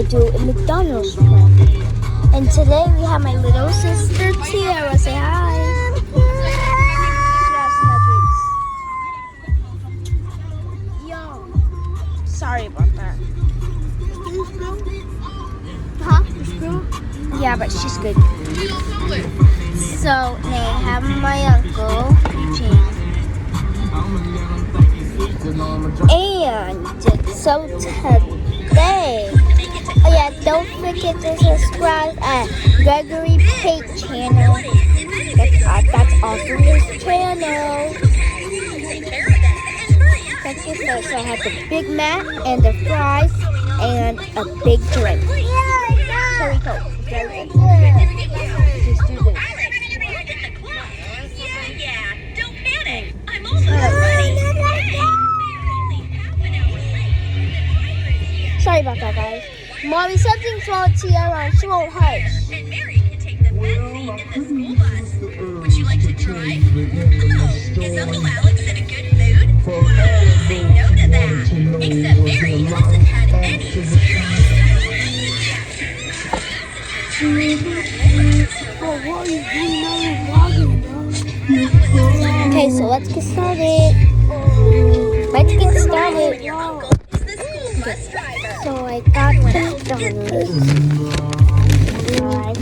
do a McDonald's prank. And today we have my little sister Tiara. Say hi. She has nuggets. Yo, sorry about that. Huh? Yeah, but she's good. So they have my uncle Jane. And so today, oh yeah, don't forget to subscribe at Gregory Pate channel. That's also his channel. Check this out. So I have the Big Mac and the fries and a big drink. Cherry Coke. Very good. Just do this. Yeah, don't panic. I'm almost ready. Sorry about that, guys. Mommy, something's wrong with Tiara. She won't hush. And Mary can take the back seat in the school bus. Would you like to drive? Oh, is Uncle Alex in a good mood? Say no to that. Except Mary hasn't had any Okay, so let's get started. Let's get started. Your uncle is the school bus driver. So I got McDonald's. Right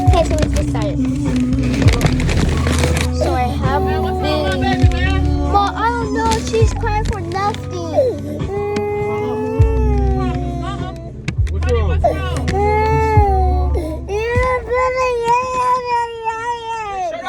okay, so let's get started. So I have Mom, I don't know. She's crying for nothing.